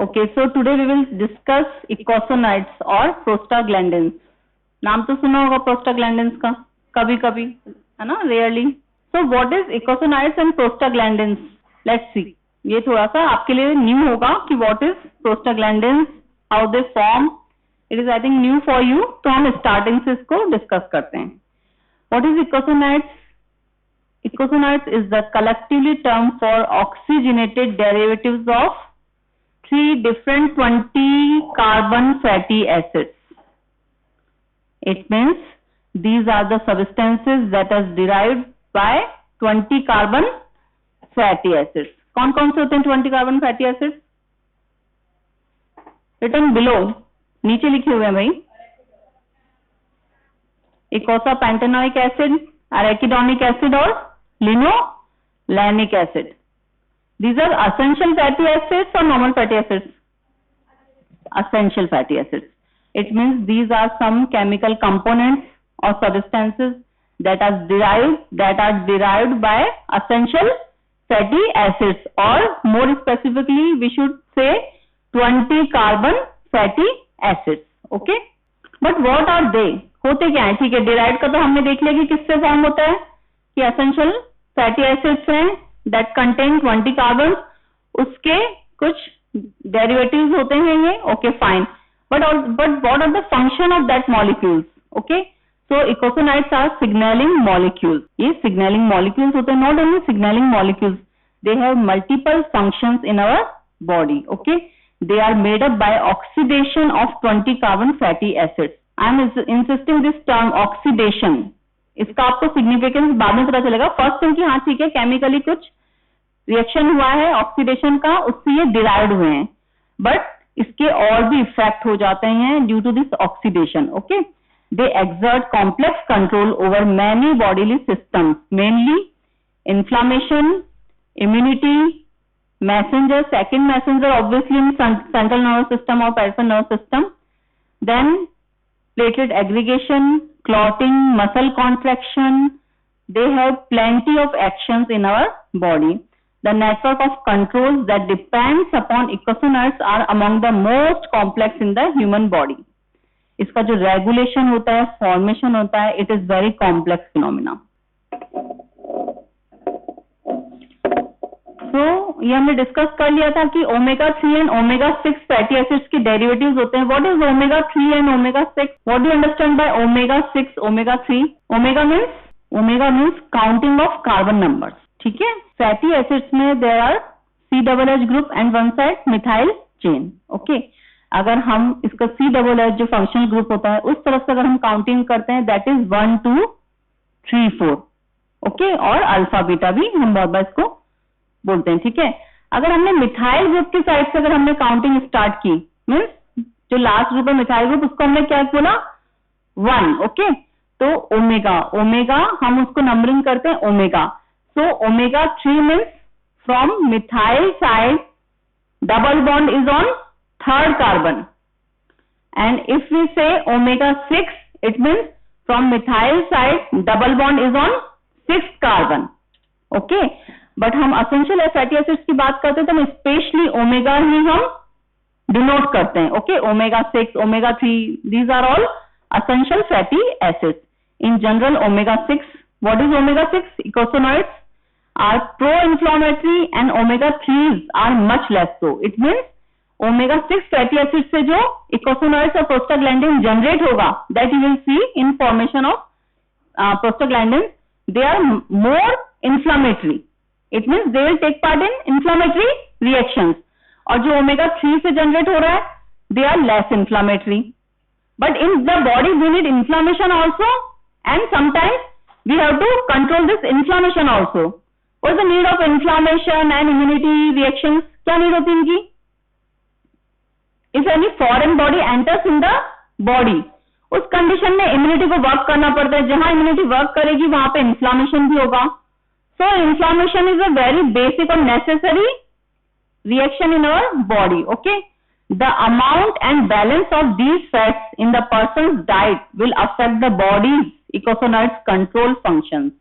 Okay, so today we will discuss eicosanoids or prostaglandins. नाम तो सुना होगा prostaglandins का कभी कभी, है ना, rarely. So what is eicosanoids and prostaglandins? Let's see. ये थोड़ा सा आपके लिए न्यू होगा कि what is prostaglandins, how they form. It is I think new for you. तो हम starting से इसको discuss करते हैं. What is eicosanoids? Eicosanoids is the collectively term for oxygenated derivatives of 3 different 20 carbon fatty acids. It means these are the substances that are derived by 20 carbon fatty acids. कौन कौन से होते हैं 20 carbon fatty acids? Written below, नीचे लिखे हुए हैं भाई. Eicosapentaenoic acid, arachidonic acid और linolenic acid. These are essential fatty acids or normal fatty acids? Essential fatty acids. It means these are some chemical components or substances that are derived by essential fatty acids, or more specifically we should say 20 carbon fatty acids. Okay? But what are they? होते क्या है? ठीक है, derived का तो हमने देख लिया कि किससे फॉर्म होता है, कि essential fatty acids हैं that contain 20 carbons, उसके कुछ derivatives होते हैं ये. Okay, fine. But what are the function of that molecules? Okay, so eicosanoids are signaling molecules. ये signaling molecules होते हैं. Not only signaling molecules, they have multiple functions in our body. Okay, they are made up by oxidation of 20 carbon fatty acids. I am insisting this term oxidation. इसका आपको significance बाद में पता चलेगा. First thing कि हाँ ठीक है, केमिकली कुछ रिएक्शन हुआ है ऑक्सीडेशन का, उससे ये डिराइव्ड हुए हैं, बट इसके और भी इफेक्ट हो जाते हैं due to this oxidation. Okay, they exert complex control over many bodily systems, mainly inflammation, immunity, messenger, second messenger obviously in central nervous system और peripheral nervous system, then platelet aggregation, clotting, muscle contraction. They have plenty of actions in our body. The network of controls that depends upon eicosanoids are among the most complex in the human body. इसका जो regulation होता है, formation होता है, it is very complex phenomena. तो ये हमने discuss कर लिया था कि omega 3 and omega 6 fatty acids के डेरिवेटिव्स होते हैं. What is omega 3 and omega 6? What do you understand by omega 6, omega 3? Omega means counting of carbon numbers. ठीक है, फैटी एसिड्स में there are COOH group and one side methyl chain. Okay, अगर हम इसका COOH जो functional group होता है उस तरफ से अगर हम काउंटिंग करते हैं, दैट इज 1 2 3 4. ओके, और अल्फा बीटा भी हम बहुत बार इसको बोलते हैं. ठीक है, अगर हमने मिथाइल ग्रुप की साइड से अगर हमने काउंटिंग स्टार्ट की, मीन्स जो लास्ट ग्रुप है मिथाइल ग्रुप, उसको हमने क्या बोला? 1. ओके, तो ओमेगा हम उसको नंबरिंग करते हैं omega. So omega 3 means from methyl side double bond is on 3rd carbon, and if we say omega 6, it means from methyl side double bond is on 6th carbon. Okay, but हम essential fatty acids की बात करते हैं तो हम specially omega ही हम denote करते हैं. Okay, omega 6, omega 3, these are all essential fatty acids. In general omega 6, what is omega 6? Eicosanoids are pro inflammatory and omega 3s are much less so. It means omega 6 fatty acid से जो eicosanoids और prostaglandin generate होगा, that you will see in formation of prostaglandin, they are more inflammatory. It means they will take part in inflammatory reactions. और जो omega 3 से generate हो रहा है, they are less inflammatory. But in the body we need inflammation also, and sometimes we have to control this inflammation also. What is the need of inflammation and immunity reactions? क्या need होती है इनकी? If any foreign body enters in the body, उस condition में immunity को work करना पड़ता है. जहां immunity work करेगी वहां पे inflammation भी होगा. So inflammation is a very basic or necessary reaction in our body. Okay, the amount and balance of these fats in the person's diet will affect the body's eicosanoids control functions,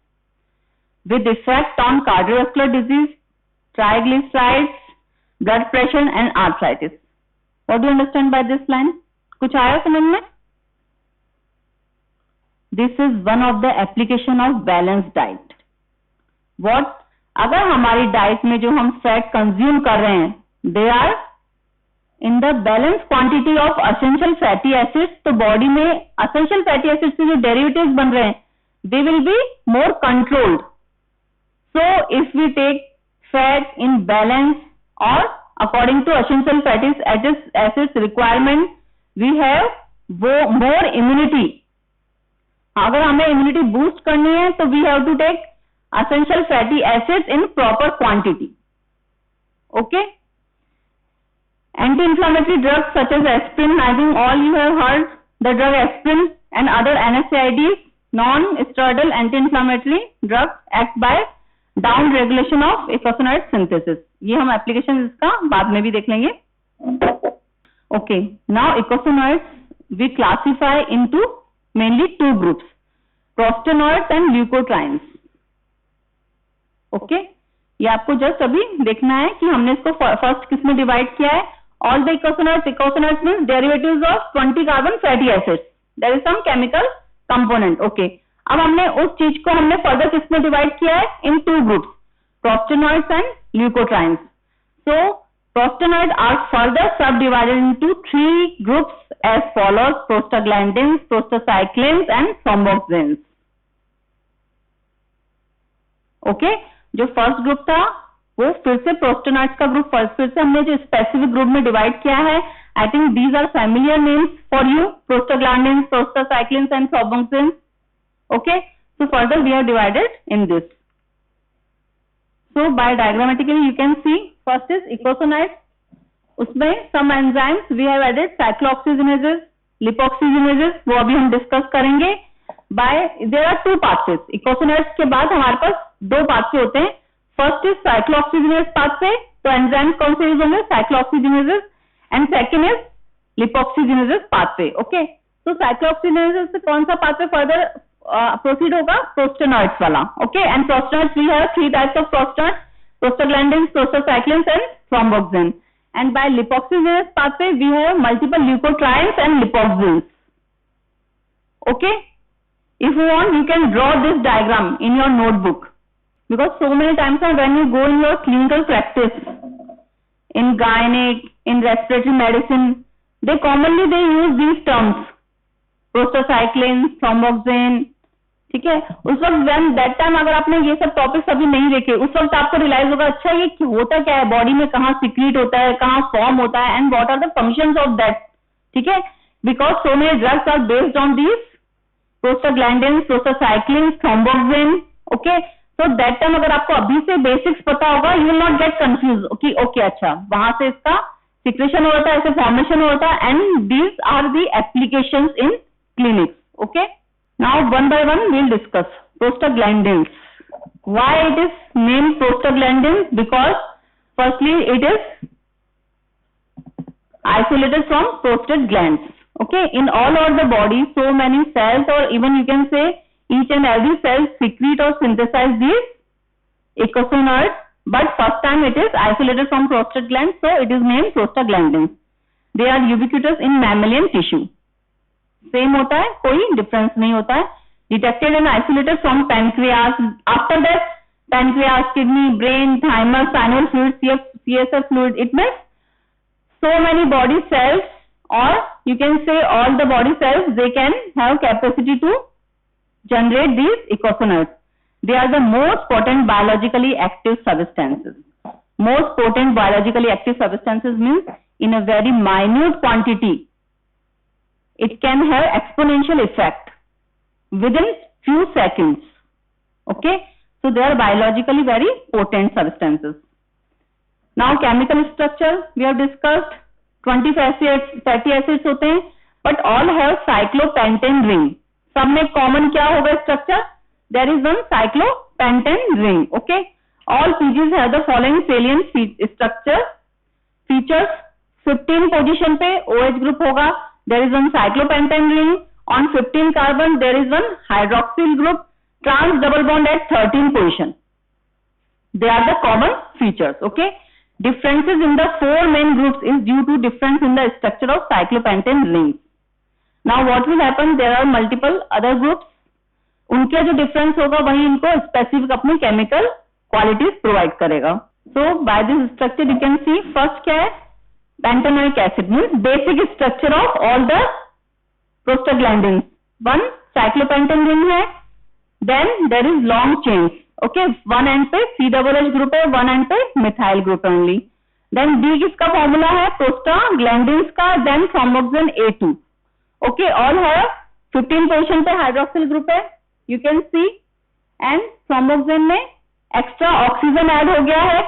with effect on cardiovascular disease, triglycerides, blood pressure and arthritis. What do understand by this line? कुछ आया समझ में? This is one of the application of balance diet. What, अगर हमारी diet में जो हम fat consume कर रहे हैं they are in the balance quantity of essential fatty acids, तो बॉडी में असेंशियल फैटी एसिड्स से जो डेरिवेटिव्स बन रहे हैं they will be more controlled. So if we take fat in balance और according to essential fatty acids requirement we have वो more immunity. अगर हमें इम्यूनिटी बूस्ट करनी है तो we have to take essential fatty acids in proper quantity. Okay. Anti-inflammatory drugs such as aspirin, I think all you have heard the drug aspirin and other NSAIDs, non-steroidal anti-inflammatory drugs act by down regulation of eicosanoid synthesis. ये हम application इसका बाद में भी देख लेंगे. Okay. Now eicosanoids we classify into mainly two groups, prostanoids and leukotrienes. Okay ये आपको जस्ट अभी देखना है कि हमने इसको फर्स्ट किस में डिवाइड किया है. All the eicosanoids means derivatives of 20 carbon fatty acids. There is some chemical component. Okay, अब हमने उस चीज को हमने फर्दर किस में डिवाइड किया है? Into groups, prostanoids and leukotrienes. So prostanoid are further subdivided into 3 groups as follows: prostaglandins, prostacyclins and thromboxanes. Okay, जो फर्स्ट ग्रुप था वो फिर से प्रोस्टेनॉइड्स का ग्रुप फिर से हमने जो स्पेसिफिक ग्रुप में डिवाइड किया है. I think these are familiar names for you, prostaglandins, prostacyclins and thromboxanes. Okay, so further we have divided in this. So by diagrammatically you can see first is eicosanoids. उसमें some enzymes we have added cyclooxygenases, lipoxygenases, वो अभी हम discuss करेंगे. By there are 2 pathways. Eicosanoids के बाद हमारे पास 2 pathway होते हैं. फर्स्ट इज साइक्लोऑक्सीजनेस पाथवे, तो एंजाइम्स कौन से यूज होंगे? साइक्लोऑक्सीजनेसेस. And second is lipoxygenases pathway. Okay, तो साइक्लोऑक्सीजनेसेस से कौन सा पाथवे फर्दर प्रोसीड होगा? प्रोस्टेनॉइड्स वाला. Okay, and prostanoids we have 3 types of prostanoids: prostaglandins, prostacyclins and thromboxane. And by lipoxygenase pathway we have multiple leukotrienes and lipoxins. Okay, if you want you can draw this diagram in your notebook, because so many times when you go in your clinical practice in gynec, in respiratory medicine, they commonly they use these terms: prostacyclin, thromboxane. ठीक है, उस वक्त when that time अगर आपने ये सब topics अभी नहीं देखे, उस वक्त आपको रियलाइज होगा अच्छा ये होता क्या है, बॉडी में कहाँ सिक्रीट होता है, कहाँ फॉर्म होता है, and what are the functions of that. ठीक है, because so many drugs are based on these prostaglandins, prostacyclins, thromboxane. Okay, so that time अगर आपको अभी से बेसिक्स पता होगा you will not get confuse कि ओके अच्छा वहां से इसका सिक्रेशन होता है, ऐसे फॉर्मेशन होता है, and these are the applications in clinics. Okay, now one by one we will discuss prostaglandins. Why it is named prostaglandins? Because firstly it is isolated from prostate glands. Okay, in all over the body so many cells, or even you can say each and every cell secrete or synthesize these eicosanoids, but first time it is isolated from prostate glands, so it is named prostaglandins. They are ubiquitous in mammalian tissue. Same होता है, कोई difference नहीं होता है. Detected and isolated from pancreas. After that, pancreas, kidney, brain, thymus, synovial fluid, CSF fluid. It means so many body cells, or you can say all the body cells, they can have capacity to generate these eicosanoids. They are the most potent biologically active substances. Most potent biologically active substances means in a very minute quantity it can have exponential effect within few seconds. Okay, so they are biologically very potent substances. Now chemical structure we have discussed. 20 fatty acids होते हैं, but all have cyclopentane ring. सब में common क्या होगा structure? There is one cyclopentane ring. Okay, all species have the following salient structure features. 15 position पे OH group होगा. There is one cyclopentane ring. On 15 carbon there is one hydroxyl group. Trans double bond at 13 position. They are the common features. Okay. Differences in the four main groups is due to difference in the structure of cyclopentane rings. Now what will happen? There are multiple other groups. उनके जो difference होगा वही इनको specific अपनी chemical qualities provide करेगा. So by this structure you can see first क्या है, pentenoic acid means basic structure of all the prostaglandins. One cyclopentane ring है, then there is long chains. Okay, one end पे COOH group है, one end पे methyl group only. Then the किसका formula है, prostaglandins का. Then thromboxane A2. Okay, all है 15 position पे hydroxyl group है, you can see. And thromboxane में एक्स्ट्रा ऑक्सीजन ऐड हो गया है,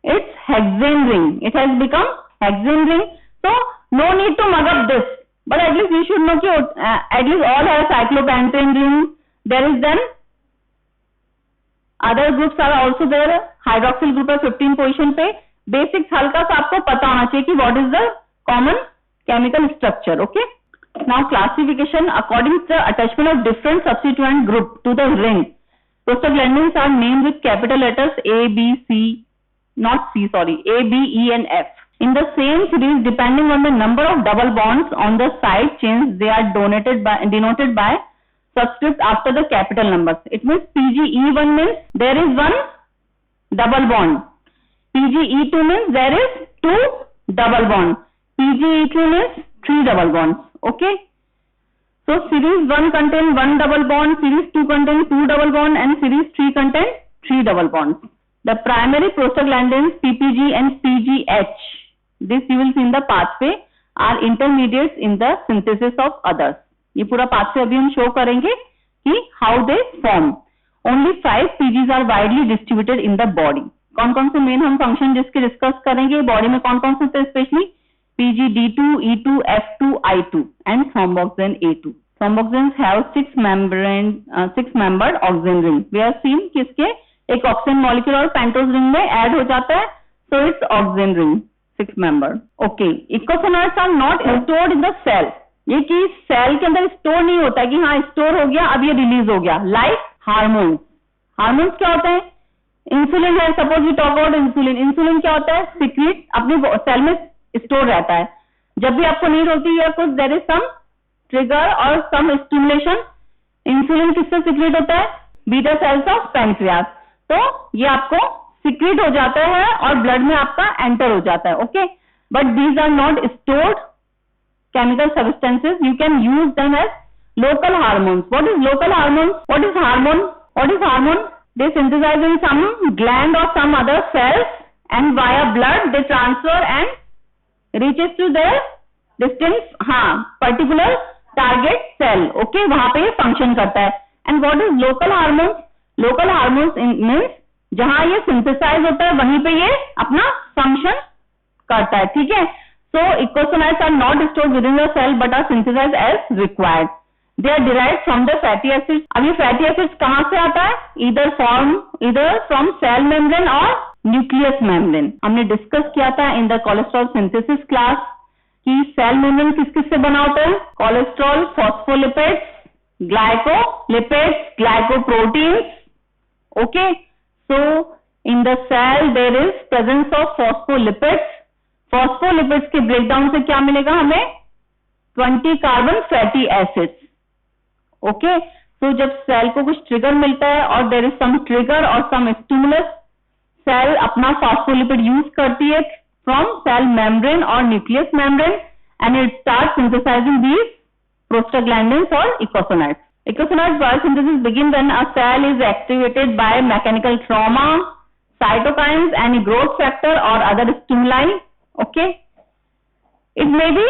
it's hexane ring, it has become hexane ring. So no need to mug up this, but at least you should know कि at least all have cyclopentane ring. There is then other groups are also there. Hydroxyl group है 15 position पे. Basics हल्का सा आपको पता होना चाहिए कि what is the common chemical structure. Okay, now classification according to the attachment of different substituent group to the ring. Prostaglandins are named with capital letters A, B, C, not C, sorry, A, B, E and F. In the same series, depending on the number of double bonds on the side chains, they are denoted by subscript after the capital numbers. It means PgE1 means there is one double bond. PgE2 means there is two double bonds. PgE3 means 3 double bonds. Okay, so series 1 contain 1 double bond, series 2 contain 2 double bond and series 3 contain 3 double bonds. The primary prostaglandins PPG and PGH, this you will see in the pathway, are intermediates in the synthesis of others. ये पूरा pathway अभी हम show करेंगे कि how they form. Only 5 PGs are widely distributed in the body. कौन कौन से main हम function जिसके discuss करेंगे, body में कौन कौन से होते हैं, especially PgD2, E2, F2, I2 and thromboxane A2. Thromboxanes have 6-membered oxygen ring. We have seen कि इसके एक ऑक्सीजन मॉलिक्यूल और पेंटोज रिंग में ऐड हो जाता है, so it's oxygen ring 6-membered. Okay, eicosanoids are not stored in the cell. ये कि सेल के अंदर स्टोर नहीं होता है कि हाँ स्टोर हो गया अब ये रिलीज हो गया. Like hormones. हार्मोन्स क्या होते हैं, इंसुलिन है, suppose we talk about insulin. Insulin क्या होता है, सीक्रेट अपनी सेल में स्टोर रहता है. जब भी आपको नीड होती है या कुछ देयर इज सम ट्रिगर और सम स्टिमुलेशन, इंसुलिन किससे सीक्रेट होता है, बीटा सेल्स ऑफ पैंक्रियास. तो ये आपको सीक्रेट हो जाता है और ब्लड में आपका एंटर हो जाता है. Okay, but these are not stored chemical substances. You can use them as local hormones. What is local hormone, what is hormone, what is hormone, they synthesize in some gland और some other cells and via blood they transfer and reaches to their distance, हाँ particular target cell. okay, वहां पे ये function करता है. And what is local hormones, local hormones means जहां ये synthesise होता है वहीं पे ये अपना फंक्शन करता है. ठीक है, so eicosanoids are not stored within the cell but are synthesized as required. They are derived from the fatty acids. अब ये फैटी एसिड्स कहां से आता है, इधर फ्रॉम सेल मेम्ब्रेन और न्यूक्लियस मेम्ब्रेन. हमने डिस्कस किया था in the cholesterol synthesis class कि सेल मेम्ब्रेन किस किस से बना होता है, cholesterol, phospholipids, glycolipids, glycoproteins. Okay, so in the cell there is presence of phospholipids. Phospholipids के ब्रेकडाउन से क्या मिलेगा हमें, 20 कार्बन फैटी एसिड्स. ओके, सो जब सेल को कुछ ट्रिगर मिलता है और देयर इज सम ट्रिगर और सम स्टिमुलस, सेल अपना फॉस्फोलिपिड यूज करती है फ्रॉम सेल मेम्ब्रेन और nucleus membrane and it start synthesising these prostaglandins और इकोसोनाइट्स. Eicosanoids biosynthesis begin when a cell is activated by mechanical trauma, cytokines, and growth factor or other stimuli. Okay, it may be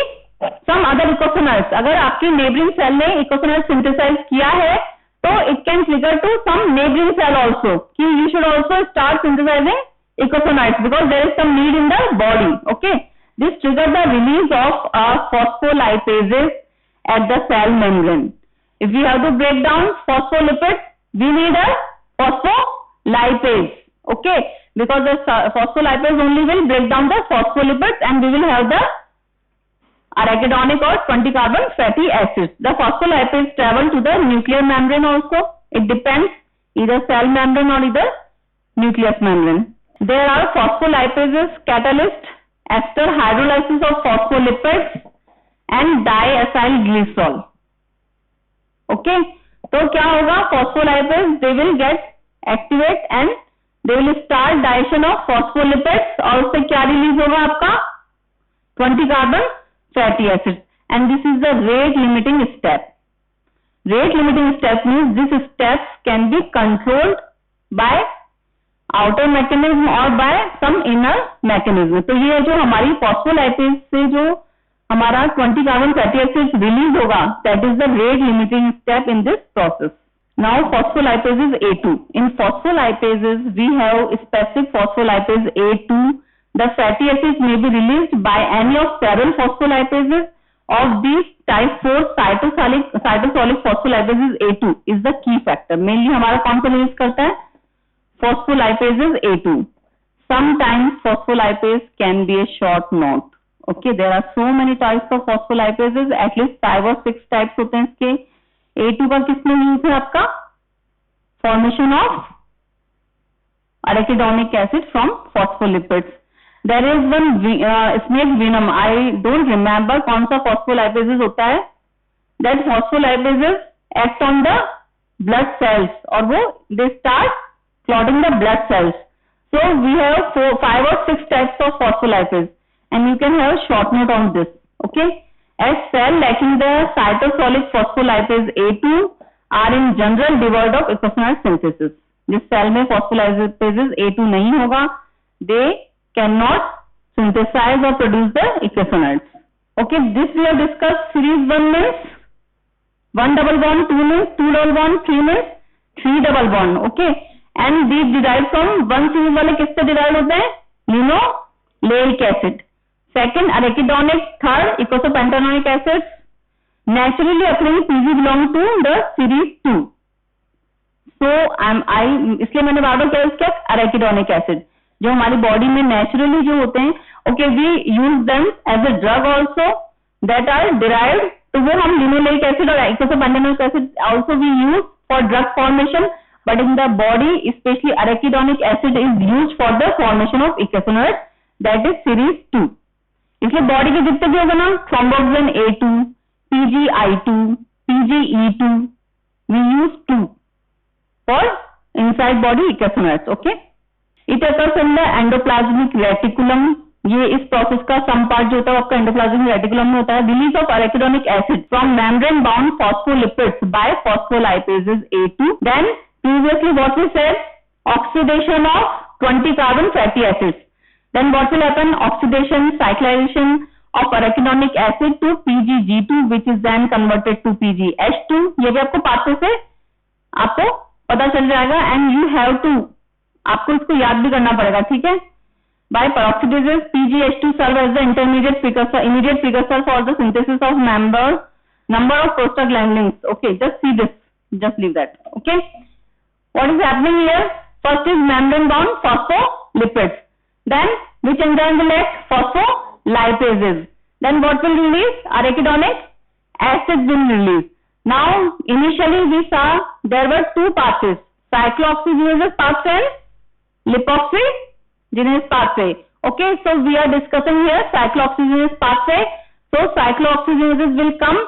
some other eicosanoids. अगर आपकी neighboring cell ने eicosanoids synthesize किया है तो it can trigger to some neighboring cell also कि you should also start synthesizing eicosanoids because there is some need in the body. Okay, this triggers the release of phospholipases at the cell membrane. If we have to break down phospholipids, we need a phospholipase. Okay, because the phospholipase only will break down the phospholipids and we will have the arachidonic or 20 carbon fatty acids. The phospholipase travel to the nuclear membrane also. It depends either cell membrane or either nucleus membrane. There are phospholipases, catalyst, ester hydrolysis of phospholipids and diacylglycerol. Okay, तो क्या होगा, phospholipase they will get activate and they will start digestion of phospholipids और उससे क्या release होगा आपका 20 carbon fatty acids, and this is the rate limiting step. Rate limiting step means these steps can be controlled by outer mechanism or by some inner mechanism. तो ये जो हमारी phospholipase से जो हमारा 20 कार्बन fatty acids रिलीज होगा, that is the rate limiting step in this process. Now phospholipase is A2. In phospholipases we have specific phospholipase A2. The fatty acids may be released by any of several phospholipases. Of these, type 4 cytosolic phospholipases A2 is the key factor. Mainly हमारा कौन सा release करता है, phospholipases A2. Sometimes phospholipase can be a short note. Okay, there are so many types of phospholipases. At least 5 or 6 types होते हैं इसके. A2 का किसमें यूज है आपका, formation of arachidonic acid from phospholipids. There is one snake venom. I don't remember कौन सा phospholipases होता है. That phospholipases act on the blood cells और वो they start clotting the blood cells. So we have 5 or 6 types of phospholipase, and you can have a short note on this. Okay, as cell lacking the cytosolic phospholipase A2 are in general devoid of icosanoid synthesis. जिस cell में phospholipases A2 नहीं होगा, they cannot synthesize or produce the icosanoids. Okay, this we have discussed. Series 1 means 1 double bond, 2 means 2 double bond, 3 means 3 double bond. Okay, and these derived from 1 series वाले किससे derived होते हैं, linoleic acid. Second arachidonic, third eicosapentaenoic acids. Naturally occurring PG belong to the series 2. So इसलिए मैंने बार बार क्या use किया, arachidonic acid जो हमारी बॉडी में नेचुरली जो होते हैं. Okay, we use them as a drug also that are derived. तो वो हम लिनोलेइक एसिड और eicosapentaenoic acid also we use for drug formation, but in the body specially arachidonic acid is use for the formation of eicosanoid, that is series 2. इसलिए body के जितने भी होगा ना, thromboxane A2, PgI2, PgE2, we use 2 for inside body eicosanoids. Okay, it occurs in the endoplasmic reticulum. ये इस process का some part जो होता है आपका एंडोप्लाज्मिक रेटिकुलम में होता है. Release of arachidonic acid from membrane bound phospholipids by phospholipases A2. Then previously what we said, oxidation of 20 carbon fatty acids. Then what will happen, oxidation, cyclization of arachidonic acid to PgG2 which is then converted to PgH2. ये भी आपको pathway से आपको पता चल जाएगा, and you have to, आपको इसको याद भी करना पड़ेगा. ठीक है, by peroxidases PgH2 serve as the immediate precursor for the synthesis of number of prostaglandins. Okay, just see this, just leave that. Okay, what is happening here, first is membrane bound phospholipids, then which enzyme will act, phospholipases, then what will release, arachidonic acid will release. Now initially we saw there were 2 pathways, cyclooxygenase pathway and lipoxygenase pathway. Okay, so we are discussing here cyclooxygenase pathway. So cyclooxygenases will come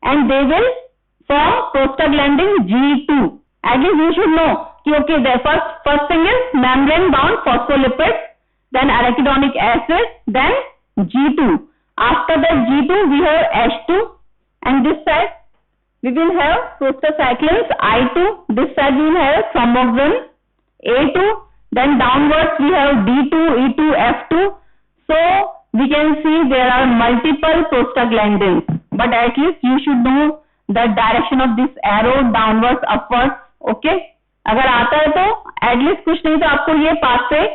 and they will form prostaglandin G2. At least you should know कि okay, the first thing is membrane bound phospholipids, then arachidonic acid, then G2. After that G2 we have H2, and this side we will have prostacyclins I2. This side we will have thromboxane A2. Then downwards we have D2, E2, F2. So we can see there are multiple prostaglandins, but at least you should know the direction of this arrow, downwards, upwards. Okay, अगर आता है तो at least कुछ नहीं तो आपको ये pathway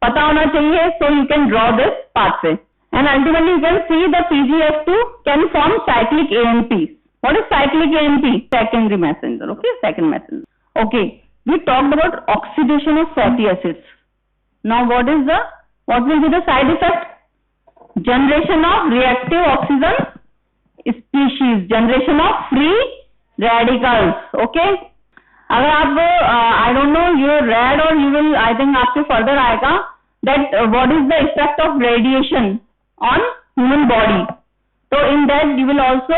पता होना चाहिए, so you can draw this pathway, and ultimately you can see the PgF2 can form cyclic AMP. What is cyclic AMP? Secondary messenger. Okay, second messenger. Okay, we talked about oxidation of fatty acids. Now what will be the side effect? Generation of reactive oxygen species, generation of free radicals. Okay, अगर आप I don't know you read or you will, I think आपके further आएगा, that what is the effect of radiation on human body. So in that you will also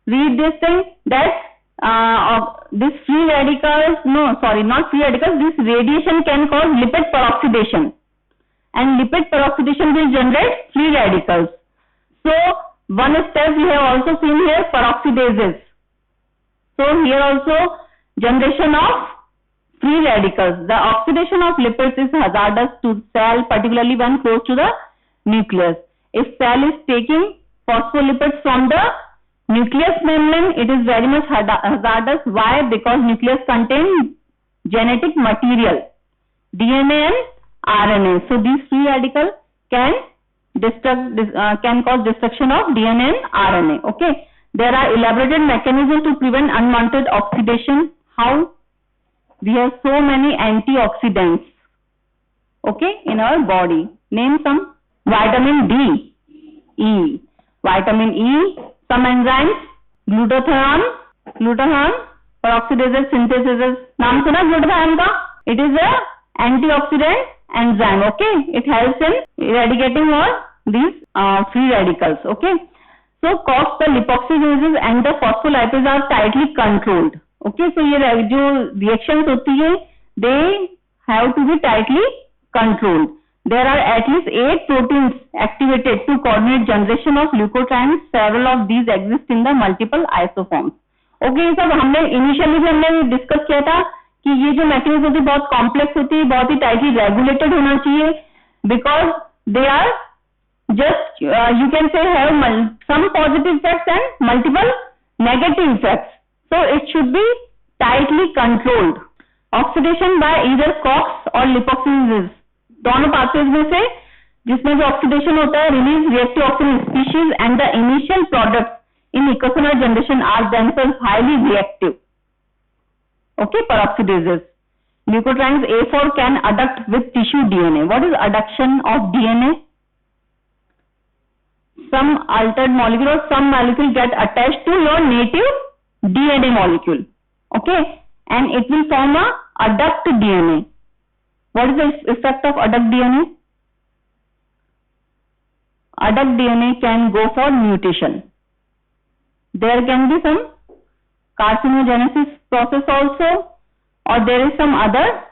read this thing that this free radicals, no sorry, not free radicals, this radiation can cause lipid peroxidation, and lipid peroxidation will generate free radicals. So one step we have also seen here, peroxidases. So here also generation of free radicals. The oxidation of lipids is hazardous to cell, particularly when close to the nucleus. If cell is taking phospholipids from the nucleus membrane, it is very much hazardous. Why? Because nucleus contains genetic material, DNA and RNA. So these free radicals can cause destruction of DNA and RNA. Okay. There are elaborated mechanisms to prevent unwanted oxidation. How? We have so many antioxidants, okay, in our body. Name some. Vitamin D, E, vitamin E, some enzymes, glutathione, peroxidase synthesis. नाम सुना glutathione का? It is a antioxidant enzyme. Okay, it helps in eradicating all these free radicals. Okay. So cause the lipoxygenases and the phospholipids are tightly controlled. Okay, so ये जो reactions होती है, they have to be tightly controlled. There are at least 8 proteins activated to coordinate generation of leukotrienes. Several of these exist in the multiple isoforms. Okay, ये सब हमने initially भी हमने discuss किया था कि ये जो मैकेनिज्म होती है बहुत कॉम्प्लेक्स होती है, बहुत ही टाइटली रेगुलेटेड होना चाहिए, because they are just you can say have some positive effects and multiple negative effects. So it should be tightly controlled. Oxidation by either COX or lipoxygenases. दोनों pathways में से जिसमें जो oxidation होता है, release reactive oxygen species and the initial products in eicosanoid generation are themselves highly reactive. Okay, peroxidases. Leukotrienes A4 can adduct with tissue DNA. What is adduction of DNA? Some altered molecule or some molecule get attached to your native DNA molecule. Okay, and it will form a adduct DNA. What is the effect of adduct DNA? Adduct DNA can go for mutation. There can be some carcinogenesis process also, or there is some other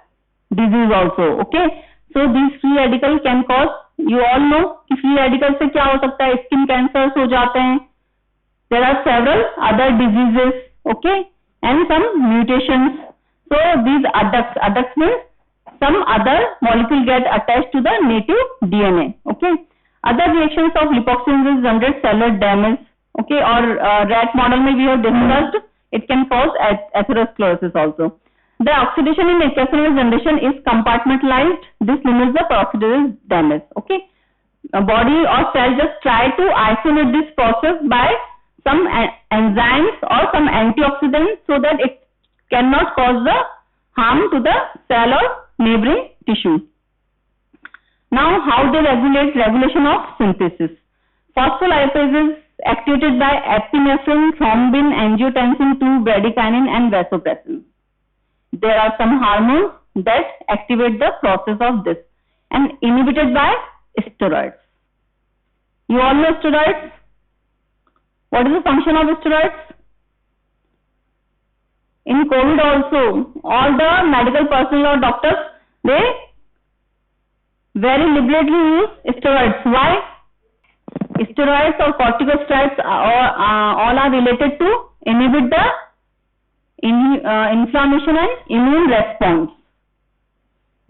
disease also. Okay, so these free radicals can cause, you all know कि free radicals से क्या हो सकता है, skin cancers हो जाते हैं. There are several other diseases, okay, and some mutations. So these adducts means some other molecule get attached to the native DNA. Okay, other reactions of lipoxygenases generate cellular damage. Okay, or rat model में we have discussed, it can cause atherosclerosis also. The oxidation in eicosanoid generation is compartmentalized. This limits the peroxidase damage. Okay, a body or cell just try to isolate this process by some enzymes or some antioxidants so that it cannot cause the harm to the cell or neighboring tissue. Now, how they regulation of synthesis? Phospholipids activated by epinephrine, thrombin, angiotensin II, bradykinin, and vasopressin. There are some hormones that activate the process of this and inhibited by steroids. You all know steroids? What is the function of steroids? In COVID also, all the medical personnel or doctors, they very liberally use steroids. Why? Steroids or corticosteroids all are related to inhibit the inflammation and immune response.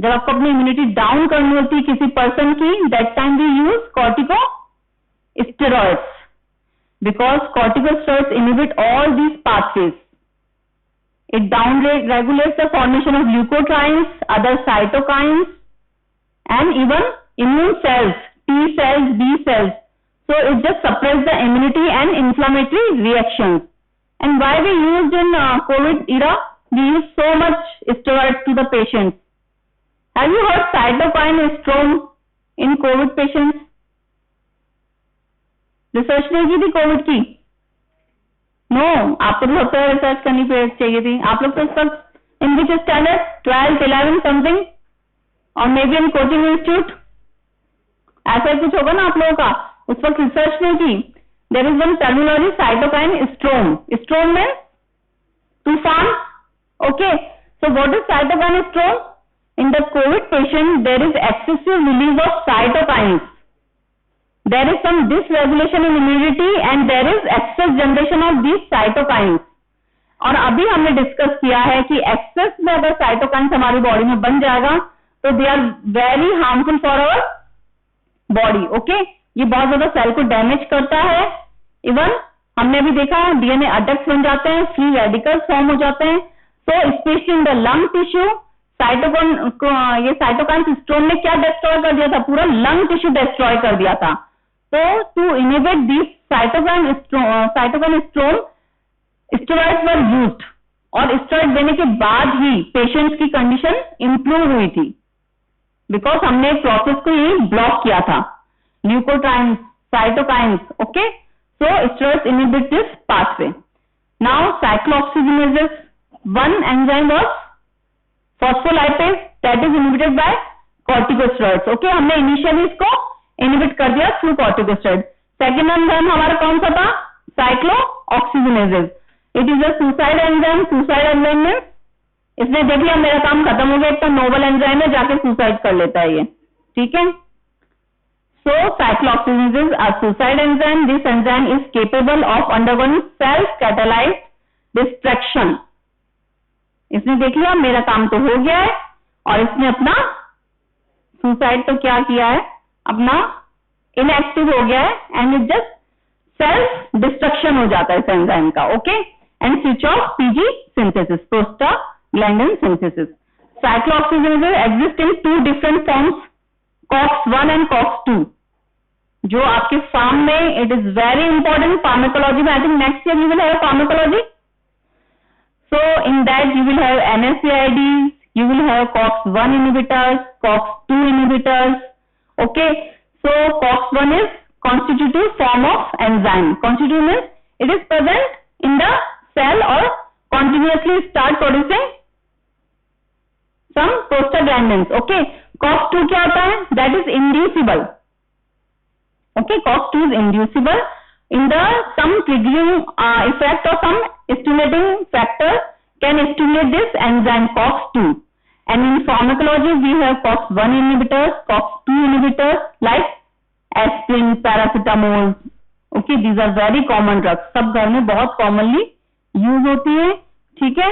जब आपको अपनी immunity down करनी होती है किसी person की, that time we use corticosteroids because corticosteroids inhibit all these pathways. It down regulates the formation of leukotrienes, other cytokines, and even immune cells, T cells, B cells. So it just suppresses the immunity and inflammatory reactions. And why we used in COVID era, we used so much steroids to the patients. Have you heard cytokine storm in COVID patients? Research नहीं की थी Covid की? No, आपको तो सबसे research करनी चाहिए थी. आप लोग तो सब इन विच स्टैंडर्ड 12th 11th समथिंग और may be in coaching institute, ऐसा कुछ होगा ना आप लोगों का, उस वक्त रिसर्च नहीं की. There is one terminology cytokine storm. Storm में तूफान. Okay, so what is cytokine storm? In the COVID patient there is excessive release of cytokines. There is some dysregulation in immunity and there is excess generation of these cytokines. और अभी हमने discuss किया है कि access में अगर cytokines हमारी body में बन जाएगा तो they are very harmful for our body. Okay, ये बहुत ज्यादा सेल को डैमेज करता है. इवन हमने भी देखा डीएनए अडक्ट्स बन जाते हैं, फ्री रेडिकल्स फॉर्म हो जाते हैं. So specially in the lung tissue ये साइटोकाइन स्ट्रोम ने क्या डिस्ट्रॉय कर दिया था? पूरा लंग टिश्यू डिस्ट्रॉय कर दिया था. तो to inhibit this cytokine storm steroids were used, और स्टेरॉइड देने के बाद ही पेशेंट्स की कंडीशन इंप्रूव हुई थी, बिकॉज हमने प्रोसेस को ही ब्लॉक किया था. Leukotrienes, cytokines. Okay, so steroids inhibit this pathway. Now cyclooxygenases, one enzyme was phospholipase that is inhibited by corticosteroids. Okay, हमने initially इसको inhibit कर दिया through corticosteroids. Second enzyme हमारा कौन सा था? cyclooxygenases. It is a suicide enzyme. Suicide enzyme में इसने देख लिया मेरा काम खत्म हो गया, एक तो नोबल एंजाइम है, जाके सुसाइड कर लेता है ये. ठीक है. So cyclooxygenase is a suicide enzyme. This enzyme is capable of undergoing self-catalyzed destruction. इसने देख लिया मेरा काम तो हो गया है, और इसने अपना सुसाइड तो क्या किया है, अपना इनएक्टिव हो गया है, and it just self destruction हो जाता है इस एंजाइम का. Okay, and switch off PG synthesis, prostaglandin synthesis. Cyclooxygenases exist in two different forms, COX-1 and COX-2. जो आपके फार्म में it is very important pharmacology में. I think next year you will have pharmacology. So in that you will have NSAIDs, you will have COX-1 inhibitors, COX-2 inhibitors. Okay, so COX-1 is constitutive form of enzyme. Constitutive means it is present in the cell or continuously start producing some prostaglandins. Okay, COX-2 क्या होता है? That is inducible. Okay, COX-2 is inducible in the some triggering effect or some stimulating factor can stimulate this enzyme COX-2. And in pharmacology we have COX-1 inhibitors, COX-2 inhibitors like aspirin, paracetamol. Okay, these are very common drugs. सब घर में बहुत commonly use होती है. ठीक है.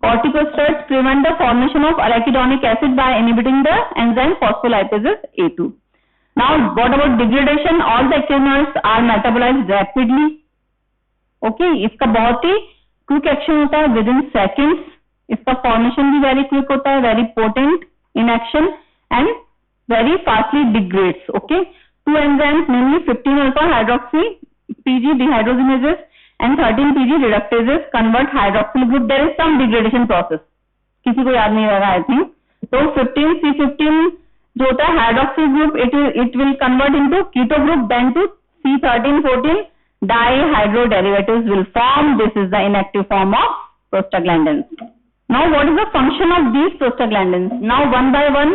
Corticosteroids prevent the formation of arachidonic acid by inhibiting the enzyme phospholipase A2. Now, what about degradation? All the actinoids are metabolized rapidly. Okay, इसका बहुत ही क्विक एक्शन होता है, विद इन सेकेंड्स. इसका formation भी वेरी क्विक होता है, very potent in action and very fastly degrades. Okay, two enzymes namely 15 alpha hydroxy PG dehydrogenases and 13 PG reductases convert hydroxyl group. There is some degradation process, किसी को याद नहीं रहेगा I think. तो 15 C15 जो होता है hydroxyl group, it will convert into keto group, then to C13 14 dihydro derivatives will form. This is the inactive form of prostaglandins. Now what is the function of these prostaglandins? Now one by one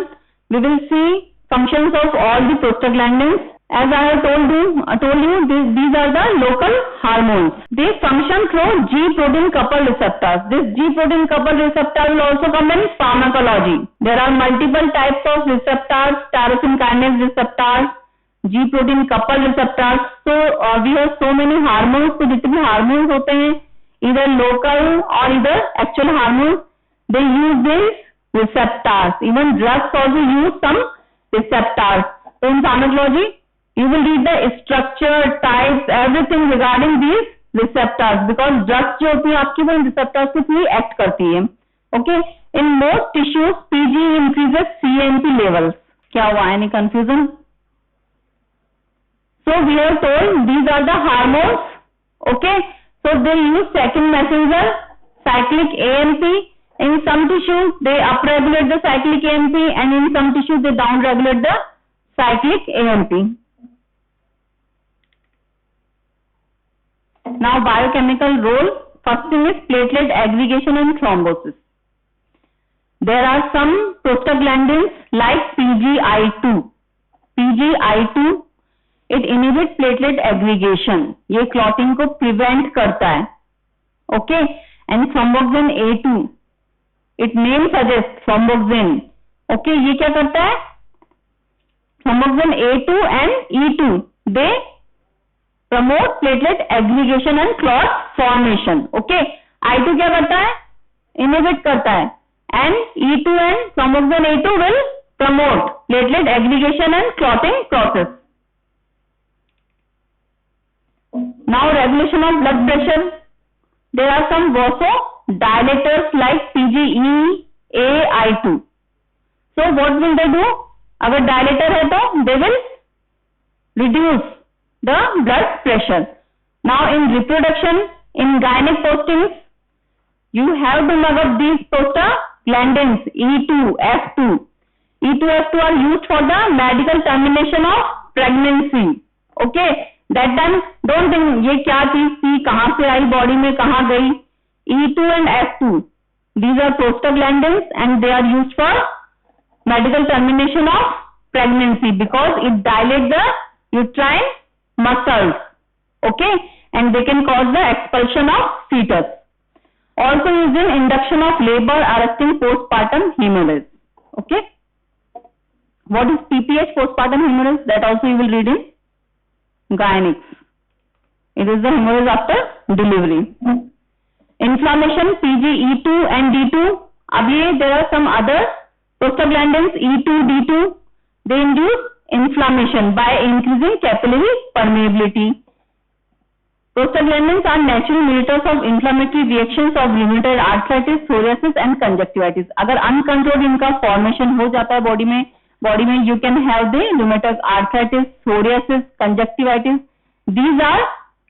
we will see functions of all the prostaglandins. As I have told you these are the local hormones. They function through G protein coupled receptors. This G protein coupled receptor will also come in pharmacology. There are multiple types of receptors, tyrosine kinase receptors, G protein coupled receptors. So we have so many hormones. तो जितने भी hormones होते हैं, either local or either actual hormones, they use these receptors. Even drugs also use some receptors. So in pharmacology you will read the structure, types, everything regarding these receptors, because drugs जो होती है आपकी वो receptors के through act करती है. Okay, in most tissues PG increases CMP levels. क्या हुआ? Any confusion? So we have told these are the hormones. Okay, so they use second messenger cyclic AMP. In some tissues they upregulate the cyclic AMP, and in some tissues they downregulate the cyclic AMP. Now biochemical role, first thing is platelet aggregation and thrombosis. There are some prostaglandins like PGI2. PGI2 it inhibits platelet aggregation. ये clotting को prevent करता है. Okay, and thromboxane A2. It name suggests thromboxane. Okay, ये क्या करता है? Thromboxane A2 and E2 they promote platelet aggregation and clot formation. Okay, I2 क्या करता है? Inhibit करता है. And E2 and thromboxane A2 will promote platelet aggregation and clotting process. Now regulation of blood pressure. There are some vasodilators like PGE-A-I2. So what will they do? अगर dilator है तो they will reduce the blood pressure. Now in reproduction, in gynec postings, you have to look up these prostaglandins E2, F2. E2, F2 are used for the medical termination of pregnancy. Okay, that time don't think ये क्या चीज थी, कहाँ से आई body में, कहाँ गई. E2 and F2, these are prostaglandins and they are used for medical termination of pregnancy because it dilates the uterine muscles. Okay, and they can cause the expulsion of fetus. Also used in induction of labor, arresting postpartum hemorrhage. Okay, what is PPH, postpartum hemorrhage? That also you will read in gynec. It is the hemorrhage after delivery. Inflammation, PGE2 and D2. Abhi there are some other prostaglandins E2, D2. They induce inflammation by increasing capillary permeability. Prostaglandins are natural mediators of inflammatory reactions of rheumatoid arthritis, psoriasis and conjunctivitis. अगर uncontrolled इनका formation हो जाता है body में you can have the rheumatoid arthritis, psoriasis, conjunctivitis. These are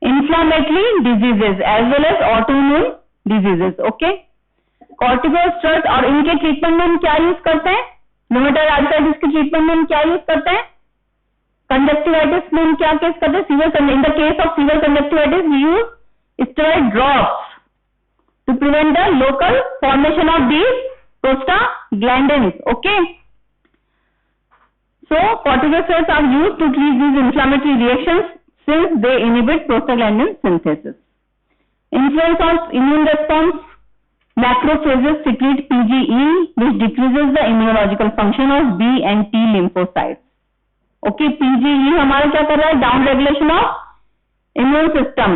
inflammatory diseases as well as autoimmune diseases. Okay, corticosteroids और इनके treatment में हम क्या यूज करते हैं? rheumatoid arthritis के ट्रीटमेंट में हम क्या यूज करते हैं? कंजक्टिवाइटिस में हम क्या केस करते हैं? Severe. In the case of severe conjunctivitis we use steroid drops to prevent the local formation of these prostaglandins. Okay, so corticosteroids are used to treat these inflammatory reactions since they inhibit prostaglandin synthesis. Influence of immune response. Macrophages secrete PGE which decreases the immunological function of B and T lymphocytes. Okay, PGE हमारा क्या कर रहा है? Down regulation of immune system.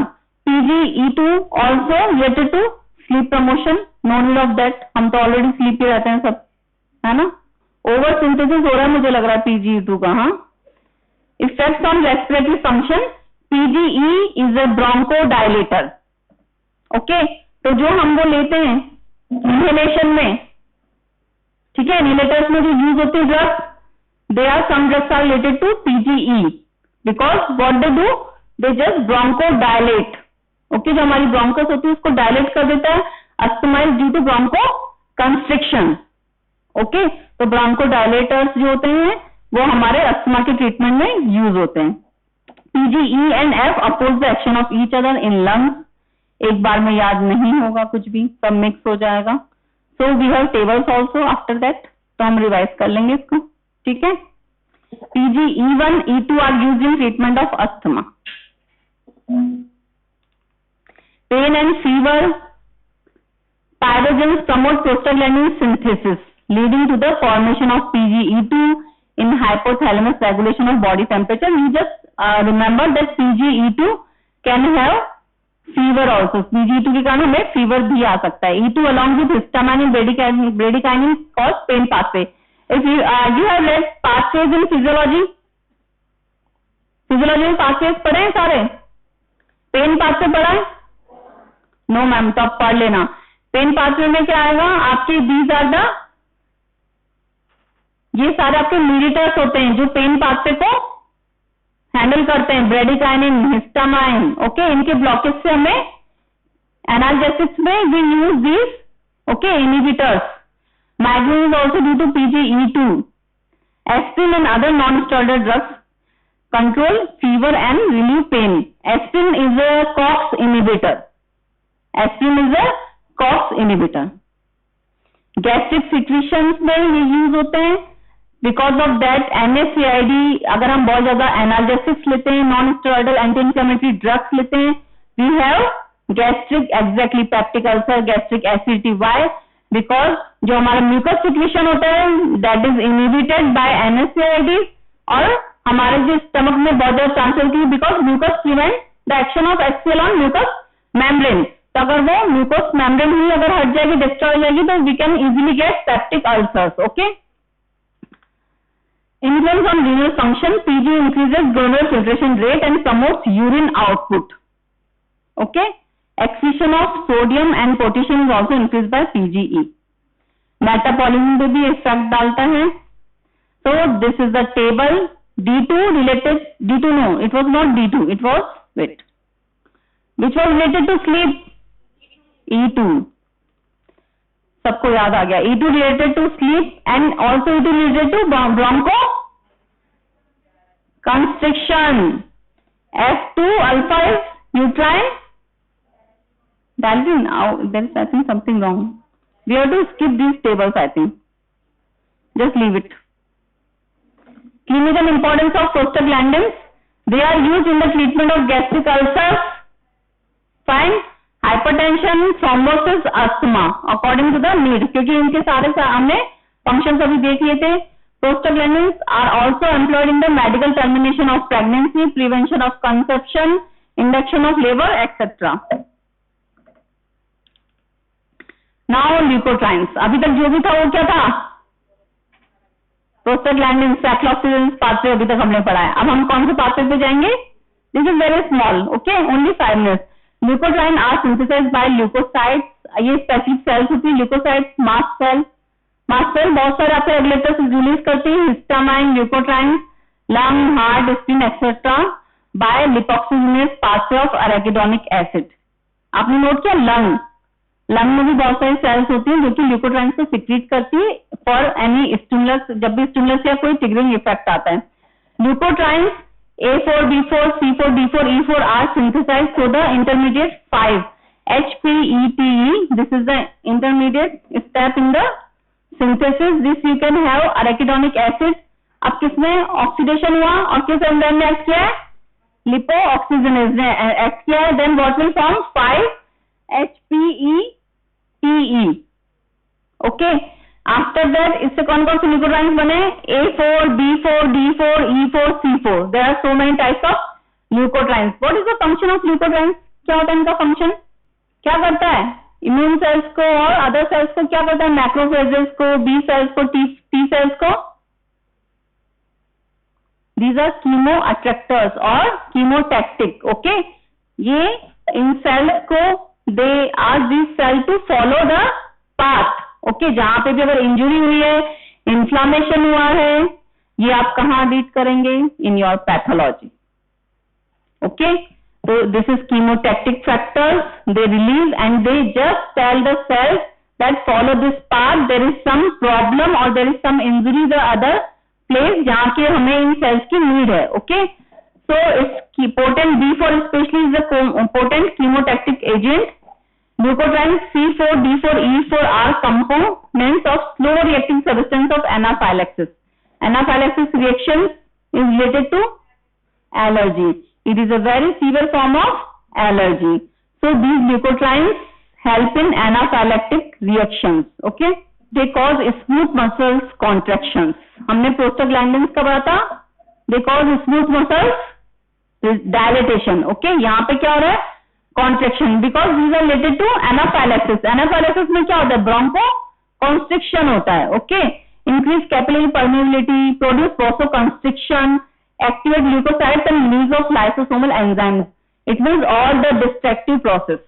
PGE2 also related to sleep promotion. No need of that. हम तो already sleep पे रहते हैं सब, है ना? ओवर सिंथेसिस हो रहा है मुझे लग रहा है PGE2 का. हाँ, effects on respiratory function. PGE is a bronchodilator. Okay, तो जो हम वो लेते हैं इनहेलेशन में, ठीक है, इनहेलेटर्स में जो यूज होती है drugs, there are some drugs are related to PGE because what they do, they just bronchodilate. Okay, जो हमारी ब्रोंकस होती है उसको डायलेट कर देता है. Asthma is due to bronchoconstriction. Okay, तो ब्रोंकोडायलेटर्स जो होते हैं वो हमारे अस्थमा के ट्रीटमेंट में यूज होते हैं. PGE and F oppose the action of each other in lungs. एक बार में याद नहीं होगा कुछ भी, सब मिक्स हो जाएगा. So we have tables also after that, तो हम रिवाइज कर लेंगे इसको. ठीक है. PGE1, E2 are used in treatment of asthma. Pain and fever. Pyrogens promote prostaglandin synthesis, leading to the formation of PGE2 in hypothalamus regulation of body temperature. You just remember that PGE2 can have fever also. PGE2 के कारण हमें fever भी आ सकता है. E2 along with histamine and bradykinin cause pain pathway. If you have read pathways in physiology में pathways पढ़े हैं सारे? पेन पाथवे पढ़ा है? नो मैम, तो आप पढ़ लेना. पेन पाथवे में क्या आएगा आपके? दीज आर द, ये सारे आपके मीडिएटर्स होते हैं जो पेन पाथवे को हैंडल करते हैं. Bradykinin, histamine. ओके, इनके ब्लॉकेज से हमें एनाल्जेसिक्स में we use this. Okay, inhibitors. Migraine is also due to PGE2. Aspirin and other non-steroidal drugs control fever and relieve pain. Aspirin is a COX inhibitor. Gastric secretions में ये use होते हैं। Because of that NSAID, अगर हम बहुत ज्यादा analgesics लेते हैं, non steroidal anti inflammatory drugs लेते हैं, we have gastric, exactly peptic ulcer, gastric acidity. Why? Because जो हमारा म्यूकस सिक्रीशन होता है that is inhibited by NSAID, और हमारे जो स्टमक में बहुत ज्यादा चांस होती है because mucus prevent the action of HCl on mucus membrane. तो अगर वो म्यूकस मेम्ब्रेन ही अगर हट जाएगी, डिस्ट्रॉय हो जाएगी, तो we can easily get peptic ulcers. Okay, influence on renal function, PG increases glomerular filtration rate and promotes urine output. Okay, excretion of sodium and potassium is also increased by PGE. Metabolism पे भी effect डालता है। So this is the table. D2 related, D2 no, it was not D2, it was, wait, which was related to sleep? E2. सबको याद आ गया। E2 related to sleep and also E2 related to broncho constriction. F2 alpha is uterine Dalvin. There is I think something wrong. We have to skip these tables. I think just leave it. Clinical importance of prostaglandins. They are used in the treatment of gastric ulcers. Fine. Hypertension, thrombosis, asthma according to the need, क्योंकि इनके सारे हमने functions अभी देख लिए थे। Prostaglandins are also employed in the medical termination of pregnancy, prevention of conception, induction of labor, etc. Now leukotrienes, अभी तक जो भी था वो क्या था? Prostaglandins, cycloxyrin pathway अभी तक हमने पढ़ा है। अब हम कौन से पाथवे पे जाएंगे? This is very small, okay, only 5 minutes. Leukotriene are synthesized by leukocytes. ये स्पेसिफिक सेल्स होती है leukocytes, mast cell. Mast cell बहुत सारे आपके रेगुलेटर्स रिलीज करती है, histamine, leukotriene, lung, heart, skin etcetera by lipoxygenase pathway of arachidonic acid. आपने note किया लंग, लंग में भी बहुत सारी सेल्स होती हैं जो कि ल्यूकोट्राइन को सिक्रीट करती है फॉर एनी स्टिमुलस, जब भी स्टिमुलस या कोई ट्रिगरिंग इफेक्ट आता है। Leukotrienes A4, B4, C4, D4, E4 are synthesized through the intermediate 5 HPETE. This is the intermediate step in the synthesis. This you can have arachidonic acid. अब किसमें oxidation हुआ और किस एंजाइम ने एक्ट किया है? लिपोऑक्सीजनेज ने एक्ट किया है। Then what will form 5 HPETE. Okay, after that इससे कौन कौन से ल्यूकोट्राइन्स बने? A4, B4, D4, E4, C4. There are so many types of leukotrienes. What is the function of leukotrienes? क्या होता है इनका फंक्शन? क्या करता है? इम्यून सेल्स को और अदर सेल्स को क्या करता है? मैक्रोफेजेस को, बी सेल्स को, टी सेल्स को। दीज आर कीमो अट्रैक्टर्स और कीमोटैक्टिक। ओके, ये इन सेल्स को they ask this cell to follow the path. Okay, जहां पे भी अगर इंजुरी हुई है, इन्फ्लामेशन हुआ है, ये आप कहां रीड करेंगे? In your pathology. Okay, so this is chemotactic factors, they release and they just tell the cells that follow this path. There is some problem or there is some injury the other place जहाँ के हमें इन cells की need है. Okay, so it's potent B4 especially is a potent chemotactic agent. Leukotrienes C4, D4, E4 are components of slow reacting substance of anaphylaxis. Anaphylaxis reaction is related to allergy. It is a very severe form of allergy. So these leukotrienes help in anaphylactic reactions. Okay, they cause smooth muscles contractions. हमने prostaglandins का पढ़ा था. They cause smooth muscles dilatation. Okay, यहाँ पे क्या हो रहा है? Contraction, because these are related to anaphylaxis. Anaphylaxis में क्या होता है? Bronchoconstriction होता है. Okay, increase capillary permeability, produce vasoconstriction, activate leukocytes and release of lysosomal enzymes. It means all the destructive process.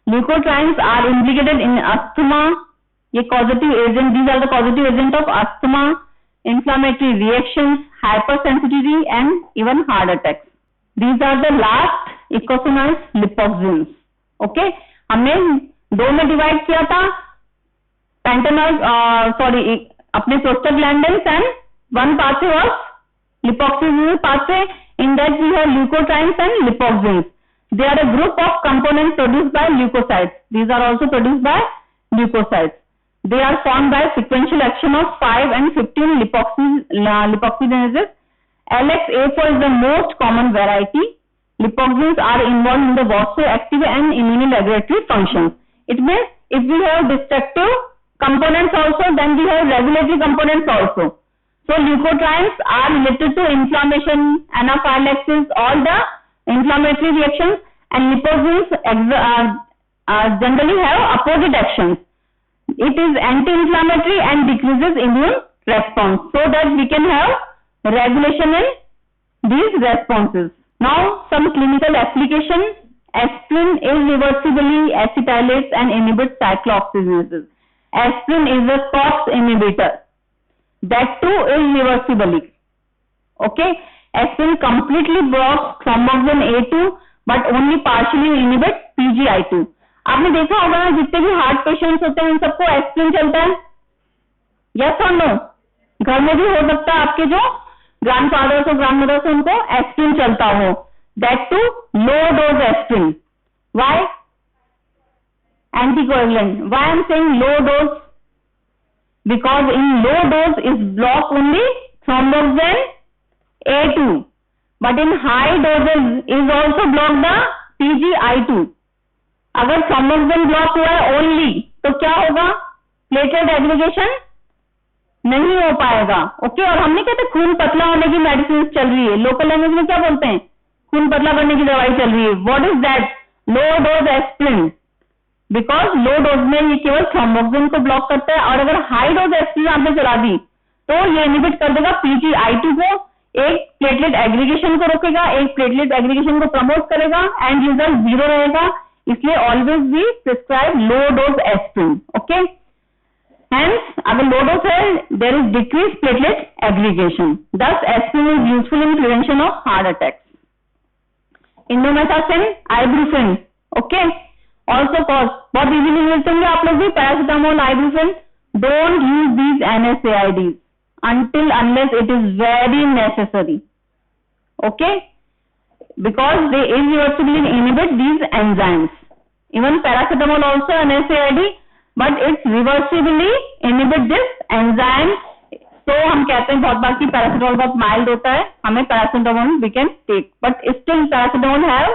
Leukotrienes are implicated in asthma. ये causative agent. These are the causative agent of asthma, inflammatory reactions, hypersensitivity, and even heart attacks. These are the last eicosanoids lipoxins. Okay, हमने दो में divide किया था, पेंटेनॉइड अपने prostaglandins and one pathway was lipoxygenase pathway. In that we have leukotrienes and lipoxins. They are a group of components produced by leukocytes. These are also produced by leukocytes. They are formed by sequential action of 5 and 15 lipoxygenases. LXA4 is the most common variety. Lipoxygens are involved in the vasoactive and immunoregulatory functions. It means if we have destructive components also, then we have regulatory components also. So leukotrienes are related to inflammation, anaphylaxis, all the inflammatory reactions, and lipoxygens generally have opposite actions. It is anti-inflammatory and decreases immune response, so that we can have regulation in these responses. Now some clinical application. Aspirin irreversibly acetylates and inhibits cyclooxygenases. Aspirin is a COX inhibitor. That too irreversibly. Okay. Aspirin completely blocks thromboxane A2 but only partially inhibits PGI2. आपने देखा होगा ना, जितने भी heart patients होते हैं उन सबको एस्पिरिन चलता है. यस और नो? घर में भी हो सकता है आपके जो ग्रैंडफादर्स और ग्रैंडमदर्स उनको एस्पिरिन चलता हो. That to low dose aspirin. Why? Anticoagulant. Why I am saying low dose? Because in low dose is block only thromboxane A2, but in high doses is also block the PGI2. अगर thromboxane block हुआ है only तो क्या होगा? Platelet aggregation नहीं हो पाएगा. Okay. और हमने कहते खून पतला होने की मेडिसिन चल रही है. लोकल लैंग्वेज में क्या बोलते हैं? खून पतला करने की दवाई चल रही है. What is that? Low dose aspirin. Because low dose में ये केवल थ्रोम्बोक्सिन को ब्लॉक करता है, और अगर हाई डोज एस्पिरिन आपने चला दी तो ये इनहिबिट कर देगा PGI2 को. एक प्लेटलेट एग्रीगेशन को रोकेगा, एक प्लेटलेट एग्रीगेशन को प्रमोट करेगा, एंड रिजल्ट 0 रहेगा. इसलिए ऑलवेज भी prescribe low dose aspirin. Okay. Hence अगर लो डोज है, there is decrease platelet aggregation. Thus aspirin is useful in prevention of heart attacks. Indomethacin, ibuprofen. Okay. Also cause बहुत easily मिलते होंगे आप लोग भी. Paracetamol, ibuprofen. Don't use these NSAIDs until unless it is very necessary. Okay. Because they irreversibly inhibit these enzymes. Even paracetamol also NSAID, but it's reversibly inhibit this enzyme. So हम कहते हैं बहुत बार कि पैरासिटामोल बहुत mild होता है, हमें paracetamol we can take, but still paracetamol have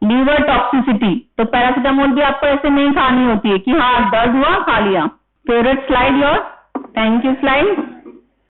liver toxicity. तो पैरासिटामोल भी आपको ऐसे नहीं खानी होती है कि हाँ दर्द हुआ खा लिया. Favourite slide your. Thank you slide.